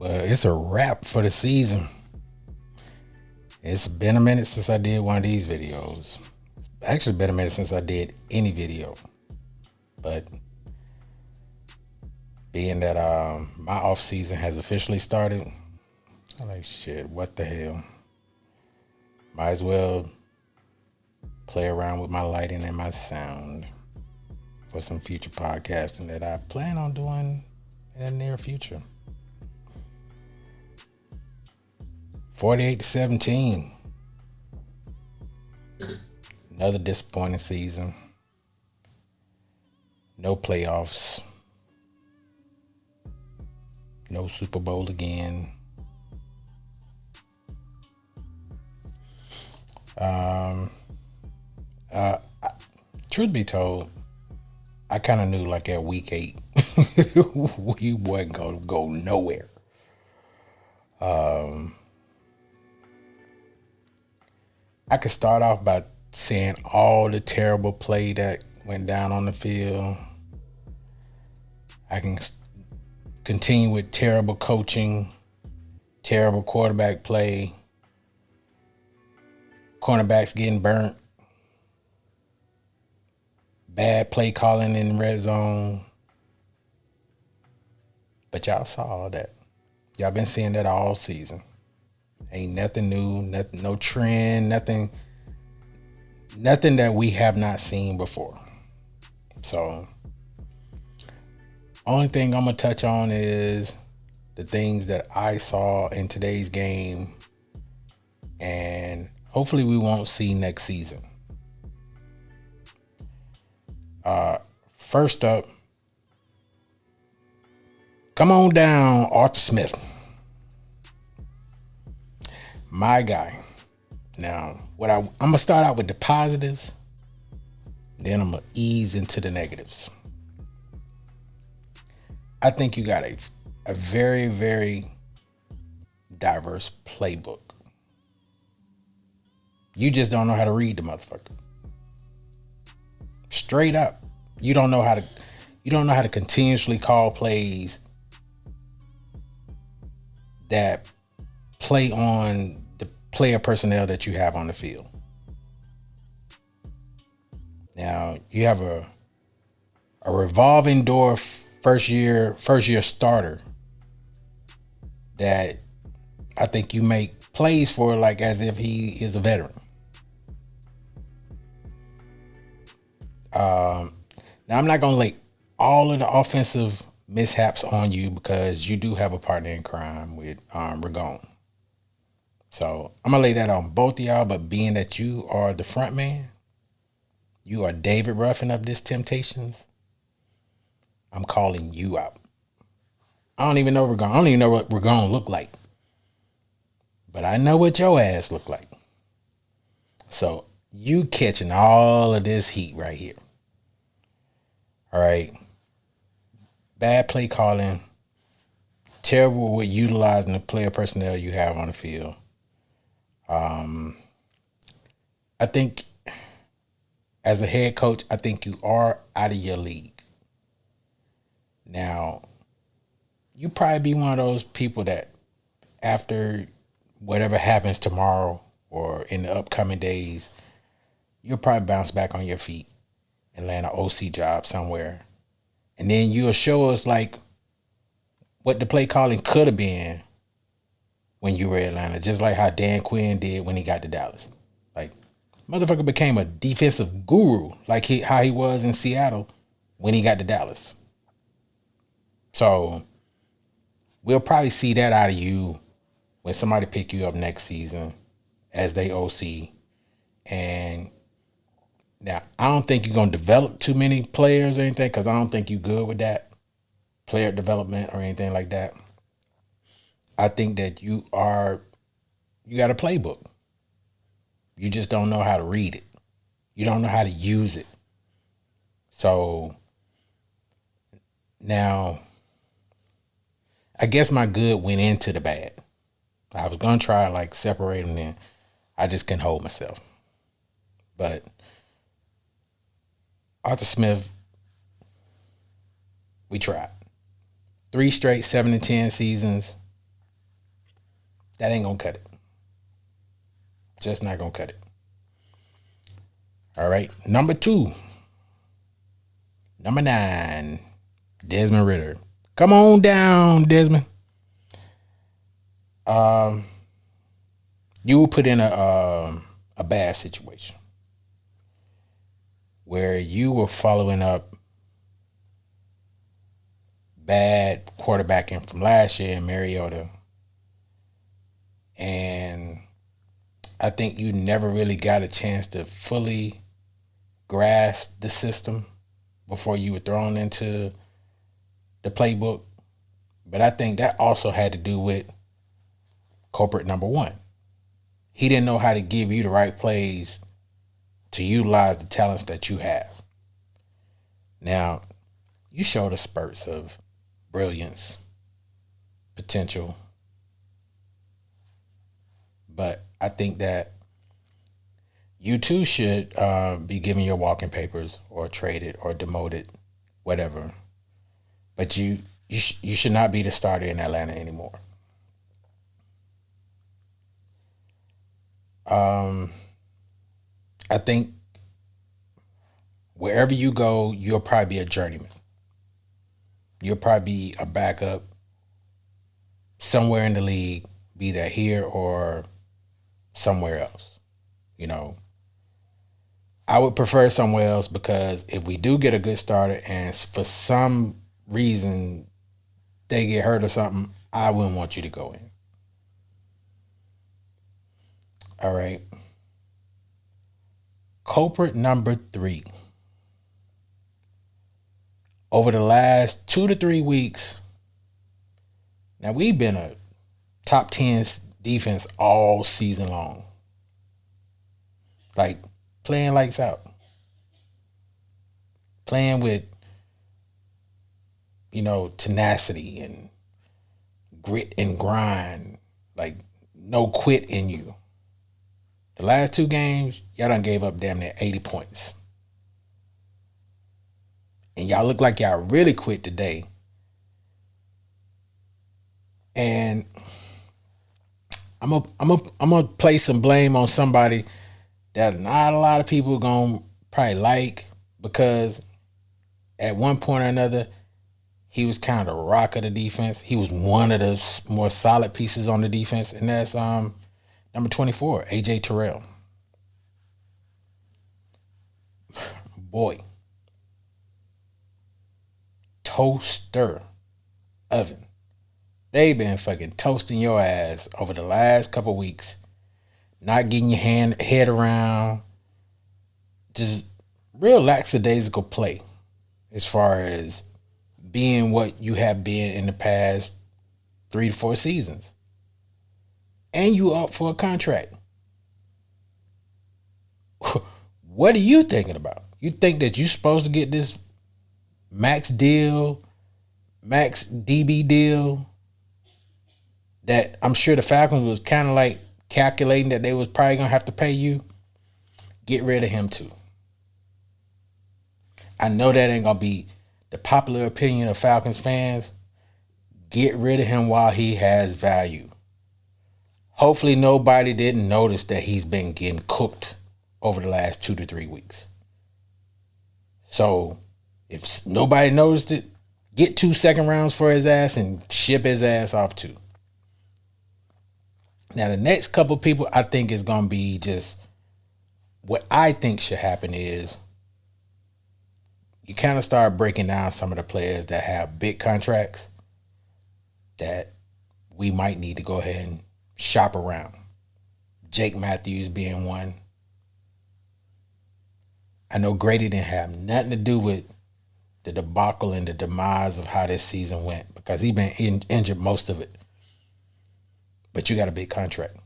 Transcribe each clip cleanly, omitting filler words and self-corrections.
Well, it's a wrap for the season. It's been a minute since I did one of these videos. Actually, been a minute since I did any video. But being that my off season has officially started, I'm like, shit, what the hell? Might as well play around with my lighting and my sound for some future podcasting that I plan on doing in the near future. 48-17. Another disappointing season. No playoffs. No Super Bowl again. Truth be told, I kind of knew like at week 8 we wasn't gonna go nowhere. I could start off by saying all the terrible play that went down on the field. I can continue with terrible coaching, terrible quarterback play, cornerbacks getting burnt, bad play calling in the red zone. But y'all saw all that. Y'all been seeing that all season. Ain't nothing new, nothing, no trend, nothing that we have not seen before. So, only thing I'm gonna touch on is the things that I saw in today's game, and hopefully we won't see next season. First up, come on down, Arthur Smith. My guy. Now, I'm gonna start out with the positives, then I'm gonna ease into the negatives. I think you got a very, very diverse playbook. You just don't know how to read the motherfucker. Straight up. You don't know how to continuously call plays that play on the player personnel that you have on the field. Now, you have a revolving door first year starter that I think you make plays for like as if he is a veteran. Now, I'm not going to lay all of the offensive mishaps on you because you do have a partner in crime with Ragon. So I'm going to lay that on both of y'all, but being that you are the front man, you are David Ruffin of this Temptations, I'm calling you out. I don't even know Ragon. I don't even know what Ragon look like. But I know what your ass look like. So you catching all of this heat right here. All right. Bad play calling. Terrible with utilizing the player personnel you have on the field. I think as a head coach, I think you are out of your league. Now, you probably be one of those people that after whatever happens tomorrow or in the upcoming days, you'll probably bounce back on your feet and land an OC job somewhere. And then you'll show us like what the play calling could have been when you were in Atlanta, just like how Dan Quinn did when he got to Dallas. Like, motherfucker became a defensive guru, like how he was in Seattle when he got to Dallas. So we'll probably see that out of you when somebody pick you up next season as they OC. And now, I don't think you're going to develop too many players or anything because I don't think you're good with that player development or anything like that. I think that you got a playbook. You just don't know how to read it. You don't know how to use it. So now, I guess my good went into the bad. I was going to try like separate them, and I just couldn't hold myself. But Arthur Smith, we tried. 3 straight 7-10 seasons. That ain't gonna cut it. Just not gonna cut it. All right. Number 2. Number 9. Desmond Ridder. Come on down, Desmond. You were put in a bad situation where you were following up bad quarterbacking from last year in Mariota, and I think you never really got a chance to fully grasp the system before you were thrown into the playbook. But I think that also had to do with culprit number 1. He didn't know how to give you the right plays to utilize the talents that you have. Now, you showed us spurts of brilliance, potential, but I think that you too should be given your walking papers or traded or demoted, whatever. But you should not be the starter in Atlanta anymore. I think wherever you go, you'll probably be a journeyman. You'll probably be a backup somewhere in the league, be that here or somewhere else. You know, I would prefer somewhere else because if we do get a good starter and for some reason they get hurt or something, I wouldn't want you to go in. All right. Culprit number 3. Over the last 2 to 3 weeks, now we've been a top 10 defense all season long. Like playing lights out. Playing with, tenacity and grit and grind. Like no quit in you. The last 2 games, y'all done gave up damn near 80 points. And y'all look like y'all really quit today. And I'm gonna place some blame on somebody that not a lot of people gonna probably like, because at one point or another, he was kind of the rock of the defense. He was one of the more solid pieces on the defense, and that's number 24, AJ Terrell. Boy. Toaster oven. They've been fucking toasting your ass over the last couple weeks. Not getting your head around. Just real lackadaisical play as far as being what you have been in the past 3 to 4 seasons. And you up for a contract. What are you thinking about? You think that you're supposed to get this max DB deal that I'm sure the Falcons was kind of like calculating that they was probably going to have to pay you? Get rid of him too. I know that ain't going to be the popular opinion of Falcons fans. Get rid of him while he has value. Hopefully nobody didn't notice that he's been getting cooked over the last 2 to 3 weeks. So if nobody noticed it, get 2 second rounds for his ass and ship his ass off too. Now the next couple people I think is going to be just what I think should happen is you kind of start breaking down some of the players that have big contracts that we might need to go ahead and shop around. Jake Matthews being one. I know Grady didn't have nothing to do with the debacle and the demise of how this season went because he's been injured most of it. But you got a big contract.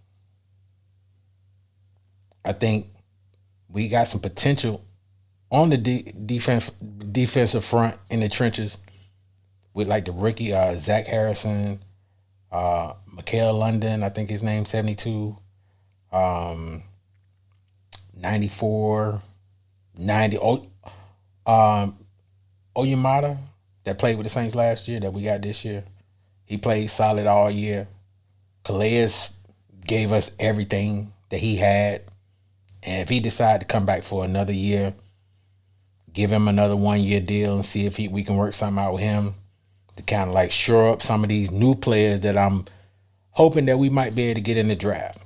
I think we got some potential on the defensive front in the trenches with like the rookie Zach Harrison, Mikael London, I think his name 72, 94, 90. Oyamata that played with the Saints last year that we got this year. He played solid all year. Calais gave us everything that he had. And if he decided to come back for another year, give him another 1 year deal and see if we can work something out with him to kind of like shore up some of these new players that I'm hoping that we might be able to get in the draft.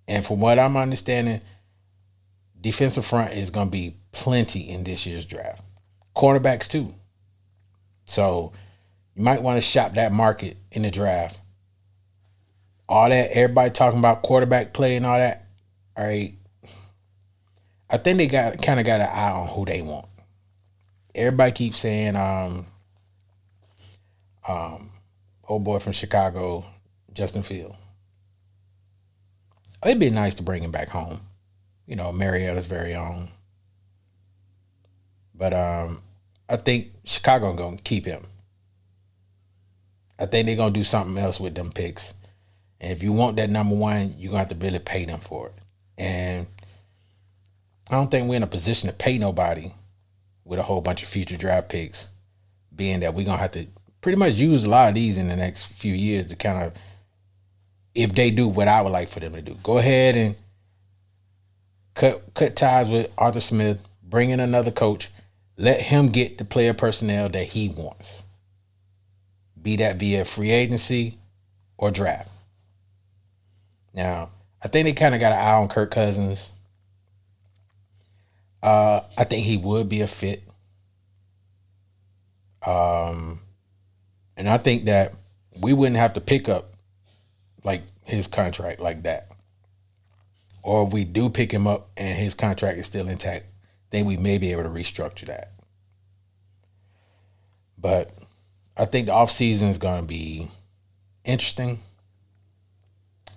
And from what I'm understanding, defensive front is going to be plenty in this year's draft. Cornerbacks too. So you might want to shop that market in the draft. All that, everybody talking about quarterback play and all that. All right. I think they kind of got an eye on who they want. Everybody keeps saying, old boy from Chicago, Justin Fields. It'd be nice to bring him back home. You know, Marietta's very own. But I think Chicago gonna keep him. I think they're gonna do something else with them picks. And if you want that number one, you're gonna have to really pay them for it. And I don't think we're in a position to pay nobody with a whole bunch of future draft picks, being that we're gonna have to pretty much use a lot of these in the next few years to kind of, if they do what I would like for them to do. Go ahead and cut ties with Arthur Smith, bring in another coach, let him get the player personnel that he wants. Be that via free agency or draft. Now, I think they kind of got an eye on Kirk Cousins. I think he would be a fit. And I think that we wouldn't have to pick up like his contract like that. Or if we do pick him up and his contract is still intact, then we may be able to restructure that. But I think the offseason is going to be interesting,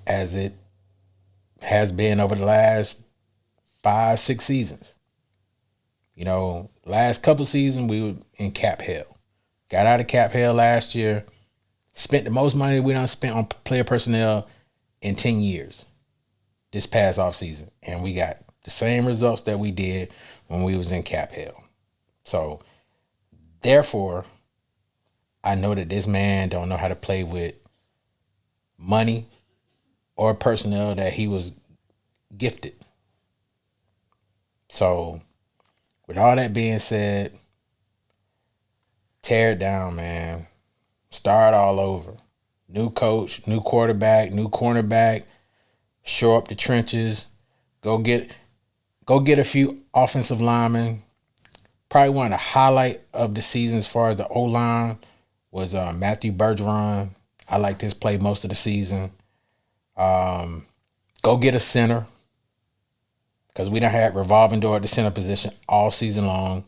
as it has been over the last 5-6 seasons. You know, last couple seasons we were in cap hell. Got out of cap hell last year. Spent the most money we done spent on player personnel in 10 years this past offseason. And we got the same results that we did when we was in cap hell. So, therefore, I know that this man don't know how to play with money or personnel that he was gifted. So, with all that being said, tear it down, man. Start all over. New coach, new quarterback, new cornerback. Shore up the trenches. Go get a few offensive linemen. Probably one of the highlight of the season as far as the O-line was Matthew Bergeron. I liked his play most of the season. Go get a center, because we done had revolving door at the center position all season long.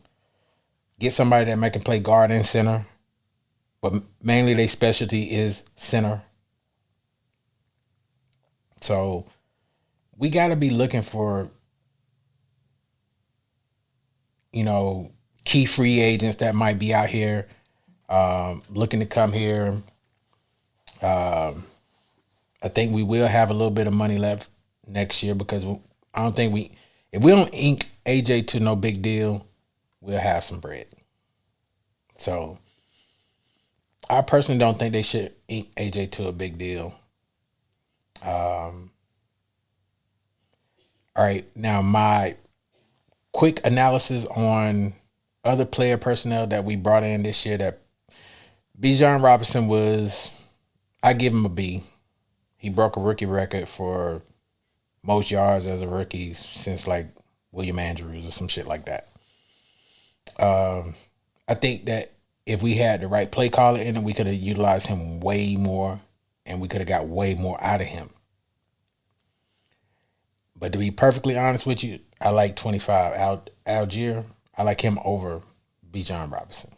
Get somebody that can play guard and center, but mainly their specialty is center. So we got to be looking for, you know, key free agents that might be out here looking to come here. I think we will have a little bit of money left next year, because I don't think if we don't ink AJ to no big deal, we'll have some bread. So I personally don't think they should ink AJ to a big deal. All right, now my quick analysis on other player personnel that we brought in this year. That Bijan Robinson I give him a B. He broke a rookie record for most yards as a rookie since like William Andrews or some shit like that. I think that if we had the right play caller in him, we could have utilized him way more, and we could have got way more out of him. But to be perfectly honest with you, I like 25 Algier. I like him over Bijan Robinson.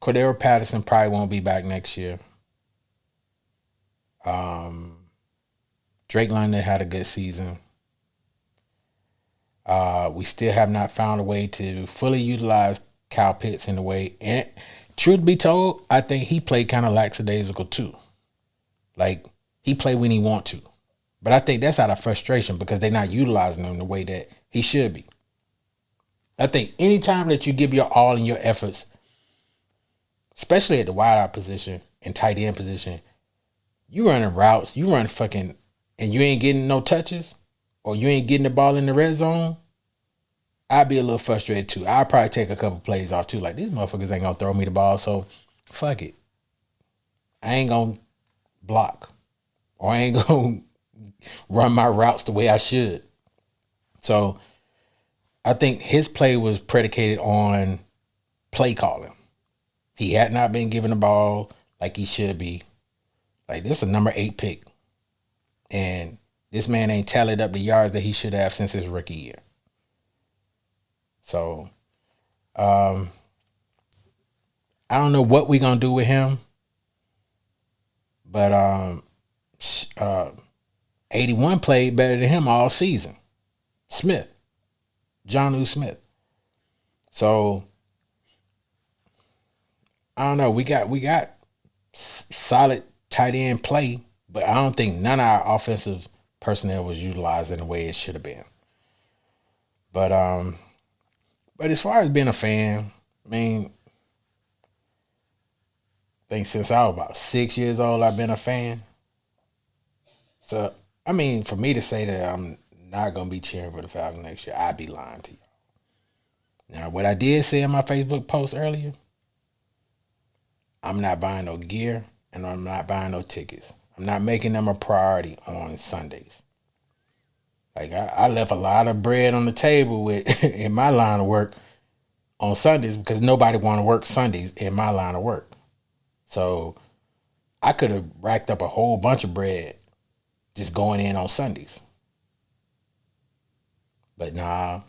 Cordero Patterson probably won't be back next year. Drake London had a good season. We still have not found a way to fully utilize Kyle Pitts in the way. And truth be told, I think he played kind of lackadaisical too. Like, he played when he want to. But I think that's out of frustration because they're not utilizing him the way that he should be. I think anytime that you give your all in your efforts, especially at the wideout position and tight end position. You running routes, you run fucking, and you ain't getting no touches, or you ain't getting the ball in the red zone. I'd be a little frustrated too. I'd probably take a couple plays off too. Like, these motherfuckers ain't gonna throw me the ball, so fuck it. I ain't gonna block, or I ain't gonna run my routes the way I should. So I think his play was predicated on play calling. He had not been given the ball like he should be. Like, this is a number 8 pick. And this man ain't tallied up the yards that he should have since his rookie year. So, I don't know what we going to do with him. But 81 played better than him all season. Jonnu Smith. So, I don't know. We got solid tight end play, but I don't think none of our offensive personnel was utilized in the way it should have been. But as far as being a fan, I mean, I think since I was about 6 years old, I've been a fan. So, I mean, for me to say that I'm not going to be cheering for the Falcons next year, I'd be lying to you. Now, what I did say in my Facebook post earlier, I'm not buying no gear and I'm not buying no tickets. I'm not making them a priority on Sundays. Like, I left a lot of bread on the table with in my line of work on Sundays because nobody want to work Sundays in my line of work. So I could have racked up a whole bunch of bread just going in on Sundays. But nah,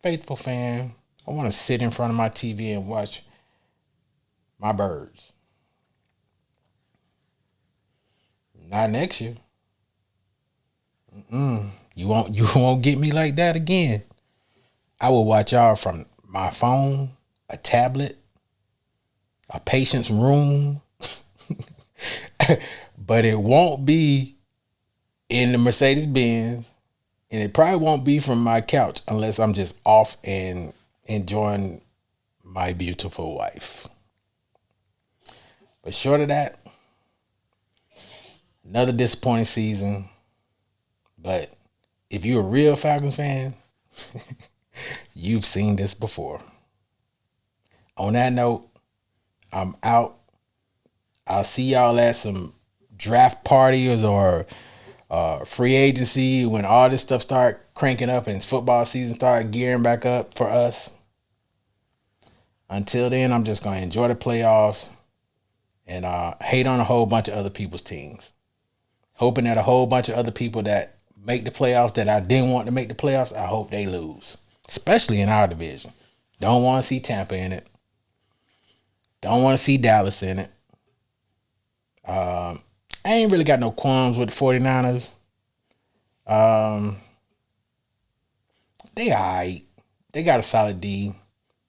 faithful fan, I want to sit in front of my TV and watch my birds. Not next year. You won't get me like that again. I will watch y'all from my phone, a tablet, a patient's room. But it won't be in the Mercedes-Benz, and it probably won't be from my couch unless I'm just off and enjoying my beautiful wife. But short of that, another disappointing season. But if you're a real Falcons fan, you've seen this before. On that note, I'm out. I'll see y'all at some draft parties or free agency when all this stuff start cranking up and football season start gearing back up for us. Until then, I'm just going to enjoy the playoffs and hate on a whole bunch of other people's teams. Hoping that a whole bunch of other people that make the playoffs that I didn't want to make the playoffs, I hope they lose. Especially in our division. Don't want to see Tampa in it. Don't want to see Dallas in it. I ain't really got no qualms with the 49ers. They all right. They got a solid D.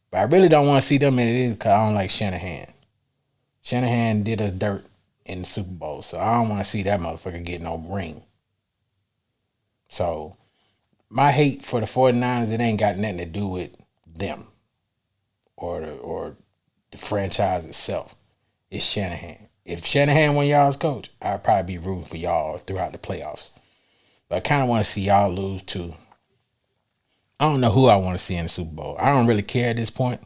But I really don't want to see them in it because I don't like Shanahan. Shanahan did us dirt in the Super Bowl, so I don't want to see that motherfucker get no ring. So, my hate for the 49ers, it ain't got nothing to do with them or the franchise itself. It's Shanahan. If Shanahan were y'all's coach, I'd probably be rooting for y'all throughout the playoffs. But I kind of want to see y'all lose too. I don't know who I want to see in the Super Bowl. I don't really care at this point.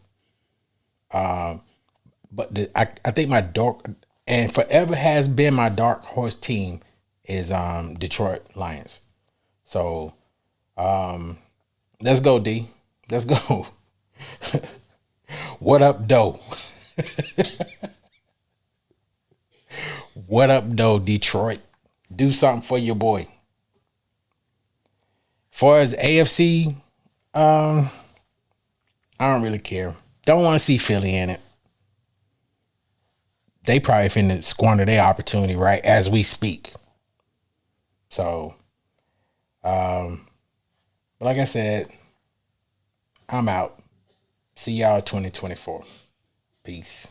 But I think my dark and forever has been my dark horse team is Detroit Lions. So let's go, D. Let's go. What up, Doe? What up, Doe, Detroit? Do something for your boy. Far as AFC, I don't really care. Don't want to see Philly in it. They probably finna squander their opportunity right as we speak. So, but like I said, I'm out. See y'all 2024. Peace.